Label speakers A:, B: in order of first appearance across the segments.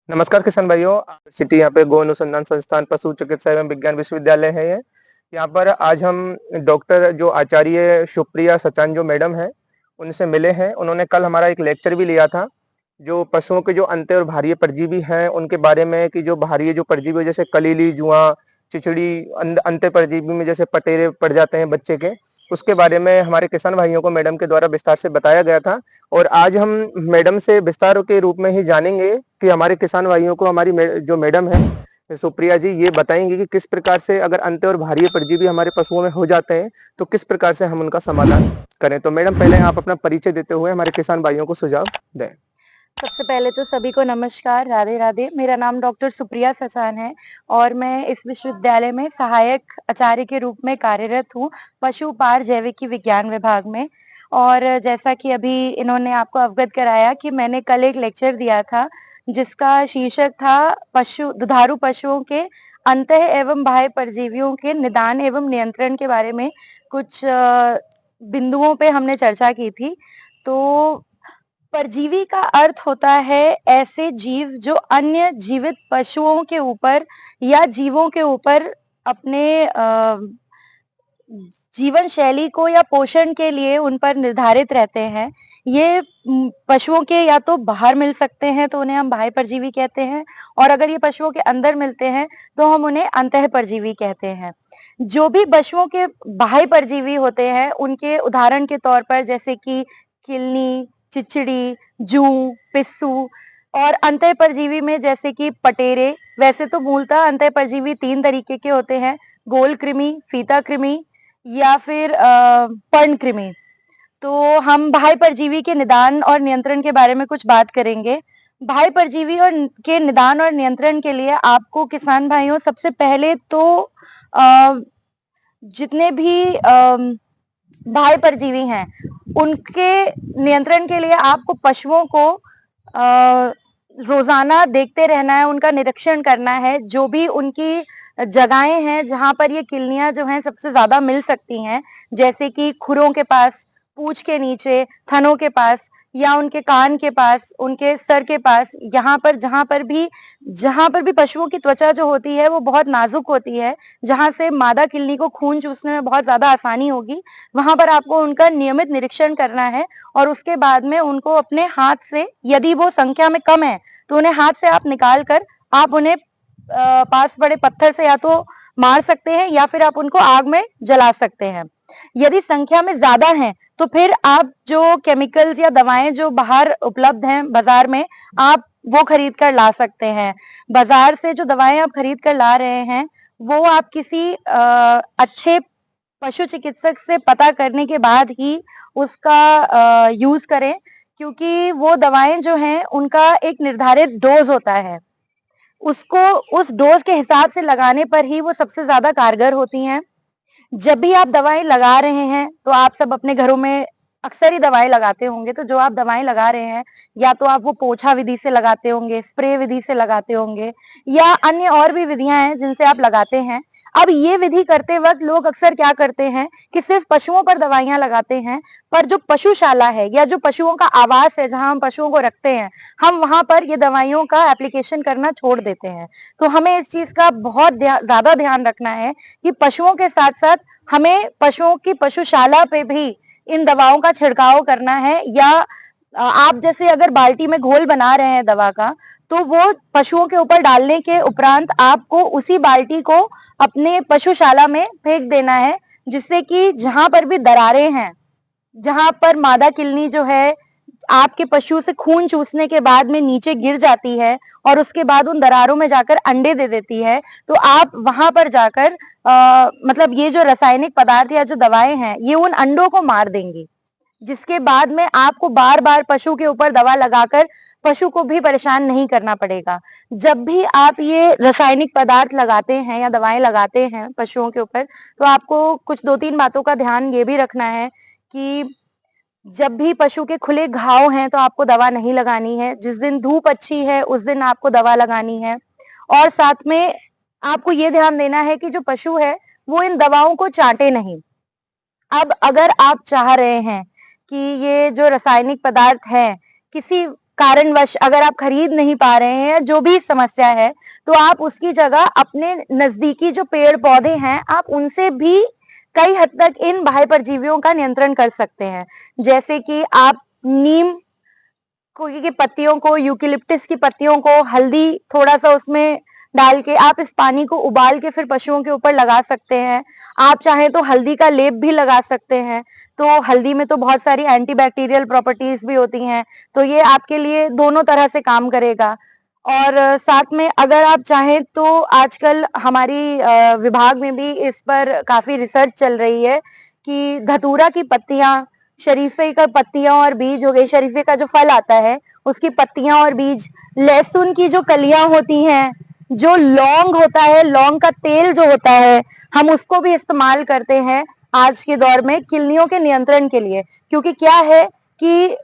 A: नमस्कार किसान भाइयों, सिटी यहाँ पे गो अनुसंधान संस्थान पशु चिकित्सा एवं विज्ञान विश्वविद्यालय है ये। यहाँ पर आज हम डॉक्टर जो आचार्य सुप्रिया सचान जो मैडम है, उनसे मिले हैं। उन्होंने कल हमारा एक लेक्चर भी लिया था, जो पशुओं के जो अंत्य और बाह्य परजीवी हैं, उनके बारे में कि जो बाह्य जो परजीवी जैसे कलीली, जुआ, चिचड़ी, अंत्य परजीवी में जैसे पटेरे पड़ जाते हैं बच्चे के, उसके बारे में हमारे किसान भाइयों को मैडम के द्वारा विस्तार से बताया गया था। और आज हम मैडम से विस्तार के रूप में ही जानेंगे कि हमारे किसान भाइयों को हमारी जो मैडम है सुप्रिया जी, ये बताएंगे कि किस प्रकार से अगर अंत्य और बाह्य परजीवी हमारे पशुओं में हो जाते हैं तो किस प्रकार से हम उनका समाधान करें। तो मैडम, पहले आप अपना परिचय देते हुए हमारे किसान भाइयों को सुझाव दें।
B: सबसे पहले तो सभी को नमस्कार, राधे राधे। मेरा नाम डॉक्टर सुप्रिया सचान है और मैं इस विश्वविद्यालय में सहायक आचार्य के रूप में कार्यरत हूँ, पशुपार जैविकी विज्ञान विभाग में। और जैसा कि अभी इन्होंने आपको अवगत कराया कि मैंने कल एक लेक्चर दिया था, जिसका शीर्षक था दुधारू पशुओं के अंतः एवं बाह्य परजीवियों के निदान एवं नियंत्रण के बारे में कुछ बिंदुओं पे हमने चर्चा की थी। तो परजीवी का अर्थ होता है ऐसे जीव जो अन्य जीवित पशुओं के ऊपर या जीवों के ऊपर अपने जीवन शैली को या पोषण के लिए उन पर निर्धारित रहते हैं। ये पशुओं के या तो बाहर मिल सकते हैं तो उन्हें हम बाह्य परजीवी कहते हैं, और अगर ये पशुओं के अंदर मिलते हैं तो हम उन्हें अंतः परजीवी कहते हैं। जो भी पशुओं के बाह्य परजीवी होते हैं उनके उदाहरण के तौर पर जैसे कि किलनी, चिचड़ी, जूं, पिस्सू, और अंतः परजीवी में जैसे कि पटेरे। वैसे तो मूलतः अंतः परजीवी 3 तरीके के होते हैं, गोल कृमि, फीता कृमि या फिर पर्ण कृमि। तो हम बाह्य परजीवी के निदान और नियंत्रण के बारे में कुछ बात करेंगे। बाह्य परजीवी और के निदान और नियंत्रण के लिए आपको किसान भाइयों सबसे पहले तो जितने भी बाह्य परजीवी हैं उनके नियंत्रण के लिए आपको पशुओं को रोजाना देखते रहना है, उनका निरीक्षण करना है। जो भी उनकी जगहें हैं जहां पर ये किलनियां जो हैं सबसे ज्यादा मिल सकती हैं, जैसे कि खुरों के पास, पूंछ के नीचे, थनों के पास, या उनके कान के पास, उनके सर के पास, यहाँ पर जहां पर भी पशुओं की त्वचा जो होती है वो बहुत नाजुक होती है, जहां से मादा किलनी को खून चूसने में बहुत ज्यादा आसानी होगी, वहां पर आपको उनका नियमित निरीक्षण करना है। और उसके बाद में उनको अपने हाथ से, यदि वो संख्या में कम है तो उन्हें हाथ से आप निकाल कर आप उन्हें पास पड़े पत्थर से या तो मार सकते हैं या फिर आप उनको आग में जला सकते हैं। यदि संख्या में ज्यादा है तो फिर आप जो केमिकल्स या दवाएं जो बाहर उपलब्ध हैं बाजार में, आप वो खरीद कर ला सकते हैं। बाजार से जो दवाएं आप खरीद कर ला रहे हैं वो आप किसी अच्छे पशु चिकित्सक से पता करने के बाद ही उसका यूज करें, क्योंकि वो दवाएं जो हैं उनका एक निर्धारित डोज होता है, उसको उस डोज के हिसाब से लगाने पर ही वो सबसे ज्यादा कारगर होती हैं। जब भी आप दवाएं लगा रहे हैं तो आप सब अपने घरों में अक्सर ही दवाएं लगाते होंगे, तो जो आप दवाएं लगा रहे हैं या तो आप वो पोछा विधि से लगाते होंगे, स्प्रे विधि से लगाते होंगे, या अन्य और भी विधियां हैं जिनसे आप लगाते हैं। अब ये विधि करते वक्त लोग अक्सर क्या करते हैं कि सिर्फ पशुओं पर दवाइयां लगाते हैं, पर जो पशुशाला है या जो पशुओं का आवास है जहां हम पशुओं को रखते हैं, हम वहां पर ये दवाइयों का एप्लीकेशन करना छोड़ देते हैं। तो हमें इस चीज का बहुत ज्यादा ध्यान रखना है कि पशुओं के साथ साथ हमें पशुओं की पशुशाला पे भी इन दवाओं का छिड़काव करना है। या आप जैसे अगर बाल्टी में घोल बना रहे हैं दवा का, तो वो पशुओं के ऊपर डालने के उपरांत आपको उसी बाल्टी को अपने पशुशाला में फेंक देना है, जिससे कि जहां पर भी दरारें हैं, जहां पर मादा किलनी जो है आपके पशु से खून चूसने के बाद में नीचे गिर जाती है और उसके बाद उन दरारों में जाकर अंडे दे देती है, तो आप वहां पर जाकर मतलब ये जो रासायनिक पदार्थ या जो दवाएं हैं ये उन अंडों को मार देंगी, जिसके बाद में आपको बार बार पशु के ऊपर दवा लगाकर पशु को भी परेशान नहीं करना पड़ेगा। जब भी आप ये रासायनिक पदार्थ लगाते हैं या दवाएं लगाते हैं पशुओं के ऊपर, तो आपको कुछ 2-3 बातों का ध्यान ये भी रखना है कि जब भी पशु के खुले घाव हैं तो आपको दवा नहीं लगानी है। जिस दिन धूप अच्छी है उस दिन आपको दवा लगानी है। और साथ में आपको ये ध्यान देना है कि जो पशु है वो इन दवाओं को चाटे नहीं। अब अगर आप चाह रहे हैं कि ये जो रासायनिक पदार्थ हैं किसी कारणवश अगर आप खरीद नहीं पा रहे हैं, जो भी समस्या है, तो आप उसकी जगह अपने नजदीकी जो पेड़ पौधे हैं, आप उनसे भी कई हद तक इन बाह्य परजीवियों का नियंत्रण कर सकते हैं। जैसे कि आप नीम की पत्तियों को, यूकेलिप्टस की पत्तियों को, हल्दी थोड़ा सा उसमें डाल के आप इस पानी को उबाल के फिर पशुओं के ऊपर लगा सकते हैं। आप चाहें तो हल्दी का लेप भी लगा सकते हैं। तो हल्दी में तो बहुत सारी एंटीबैक्टीरियल प्रॉपर्टीज भी होती हैं, तो ये आपके लिए दोनों तरह से काम करेगा। और साथ में अगर आप चाहें तो आजकल हमारी विभाग में भी इस पर काफी रिसर्च चल रही है कि धतूरा की पत्तियां, शरीफे का पत्तियां और बीज हो गए, शरीफे का जो फल आता है उसकी पत्तियां और बीज, लहसुन की जो कलियां होती हैं, जो लौंग होता है, लौंग का तेल जो होता है, हम उसको भी इस्तेमाल करते हैं आज के दौर में किल्लियों के नियंत्रण के लिए। क्योंकि क्या है कि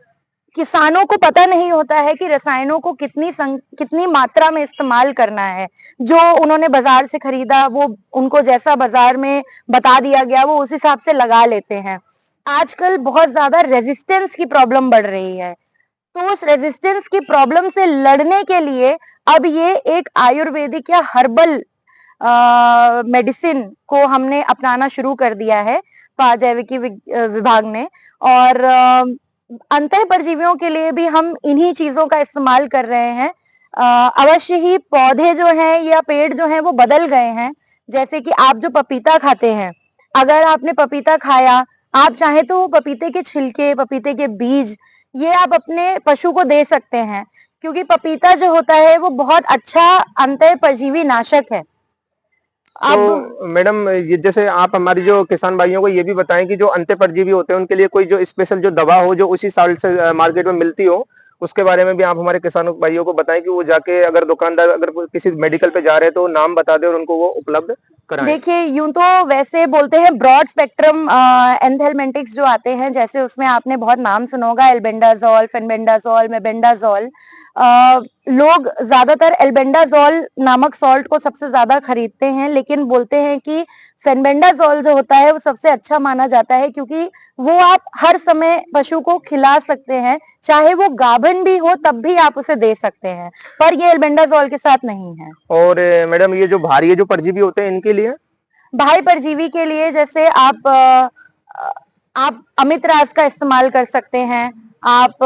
B: किसानों को पता नहीं होता है कि रसायनों को कितनी मात्रा में इस्तेमाल करना है। जो उन्होंने बाजार से खरीदा, वो उनको जैसा बाजार में बता दिया गया, वो उस हिसाब से लगा लेते हैं। आजकल बहुत ज्यादा रेजिस्टेंस की प्रॉब्लम बढ़ रही है, तो उस रेजिस्टेंस की प्रॉब्लम से लड़ने के लिए अब ये एक आयुर्वेदिक या हर्बल मेडिसिन को हमने अपनाना शुरू कर दिया है जैविकी विभाग ने। और अंतः परजीवियों के लिए भी हम इन्हीं चीजों का इस्तेमाल कर रहे हैं। अवश्य ही पौधे जो हैं या पेड़ जो हैं वो बदल गए हैं। जैसे कि आप जो पपीता खाते हैं, अगर आपने पपीता खाया, आप चाहे तो पपीते के छिलके, पपीते के बीज, ये आप अपने पशु को दे सकते हैं, क्योंकि पपीता जो होता है वो बहुत अच्छा अंतः परजीवी नाशक है। अब
A: तो मैडम, ये जैसे आप हमारी जो किसान भाइयों को ये भी बताएं कि जो अंत्य परजीवी होते हैं उनके लिए कोई जो स्पेशल जो दवा हो जो उसी साल से मार्केट में मिलती हो, उसके बारे में भी आप हमारे किसानों भाइयों को बताएं कि वो जाके अगर दुकानदार अगर किसी मेडिकल पे जा रहे हैं तो नाम बता दे और उनको वो उपलब्ध कराएं।
B: देखिए, यूं तो वैसे बोलते हैं ब्रॉड स्पेक्ट्रम एंथेलमेंटिक्स जो आते हैं, जैसे उसमें आपने बहुत नाम सुना होगा, एल्बेंडाजोल, फेनबेंडाजोल, मेबेंडाजोल। लोग ज्यादातर एल्बेंडाजोल नामक सॉल्ट को सबसे ज्यादा खरीदते हैं, लेकिन बोलते हैं कि फेनबेंडाजोल जो होता है वो सबसे अच्छा माना जाता है, क्योंकि वो आप हर समय पशु को खिला सकते हैं, चाहे वो गाभिन भी हो तब भी आप उसे दे सकते हैं, पर ये एल्बेंडाजोल के साथ नहीं है।
A: और मैडम, ये जो भारी ये जो परजीवी होते हैं इनके लिए
B: बाह्य परजीवी के लिए जैसे आप अमितराज का इस्तेमाल कर सकते हैं, आप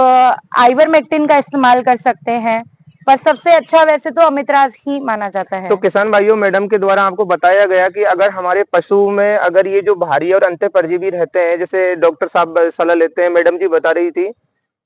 B: आइवरमेक्टिन का इस्तेमाल कर सकते हैं, पर सबसे अच्छा वैसे तो अमितराज ही माना जाता है।
A: तो किसान भाइयों, मैडम के द्वारा आपको बताया गया कि अगर हमारे पशु में अगर ये जो भारी और अंत्य परजीवी रहते हैं, जैसे डॉक्टर साहब सलाह लेते हैं, मैडम जी बता रही थी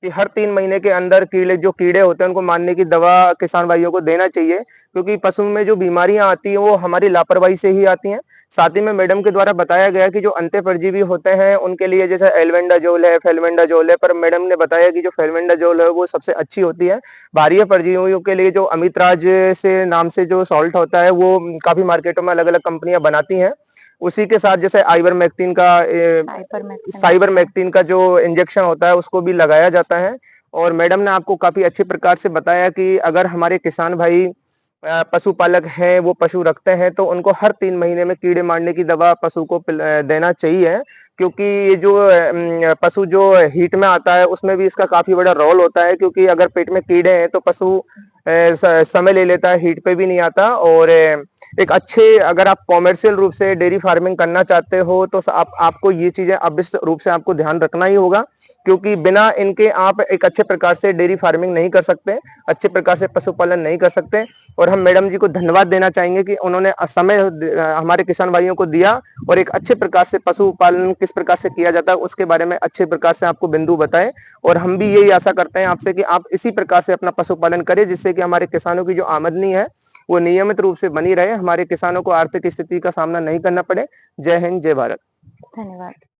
A: कि हर 3 महीने के अंदर कीड़े होते हैं उनको मारने की दवा किसान भाइयों को देना चाहिए, क्योंकि पशु में जो बीमारियां आती हैं वो हमारी लापरवाही से ही आती हैं। साथ ही में मैडम के द्वारा बताया गया कि जो अंत्य परजीवी होते हैं उनके लिए जैसे एल्बेंडाजोल है, फेल्बेंडाजोल है, पर मैडम ने बताया कि जो फेल्बेंडाजोल है वो सबसे अच्छी होती है। भारी परजीवियों के लिए जो अमितराज से नाम से जो सॉल्ट होता है वो काफी मार्केटों में अलग अलग कंपनियां बनाती हैं। उसी के साथ जैसे साइबरमेक्टिन का जो इंजेक्शन होता है उसको भी लगाया जाता है। और मैडम ने आपको काफी अच्छे प्रकार से बताया कि अगर हमारे किसान भाई पशुपालक हैं, वो पशु रखते हैं, तो उनको हर 3 महीने में कीड़े मारने की दवा पशु को देना चाहिए, क्योंकि ये जो पशु जो हीट में आता है उसमें भी इसका काफी बड़ा रोल होता है, क्योंकि अगर पेट में कीड़े हैं तो पशु समय ले लेता है, हीट पे भी नहीं आता। और एक अच्छे अगर आप कॉमर्शियल रूप से डेयरी फार्मिंग करना चाहते हो तो आपको ये चीजें अवश्य रूप से आपको ध्यान रखना ही होगा, क्योंकि बिना इनके आप एक अच्छे प्रकार से डेयरी फार्मिंग नहीं कर सकते, अच्छे प्रकार से पशुपालन नहीं कर सकते। और हम मैडम जी को धन्यवाद देना चाहेंगे कि उन्होंने समय हमारे किसान भाइयों को दिया और एक अच्छे प्रकार से पशुपालन किस प्रकार से किया जाता है उसके बारे में अच्छे प्रकार से आपको बिंदु बताए। और हम भी यही आशा करते हैं आपसे कि आप इसी प्रकार से अपना पशुपालन करें, जिससे कि हमारे किसानों की जो आमदनी है वो नियमित रूप से बनी रहे, हमारे किसानों को आर्थिक स्थिति का सामना नहीं करना पड़े। जय हिंद, जय भारत।
B: धन्यवाद।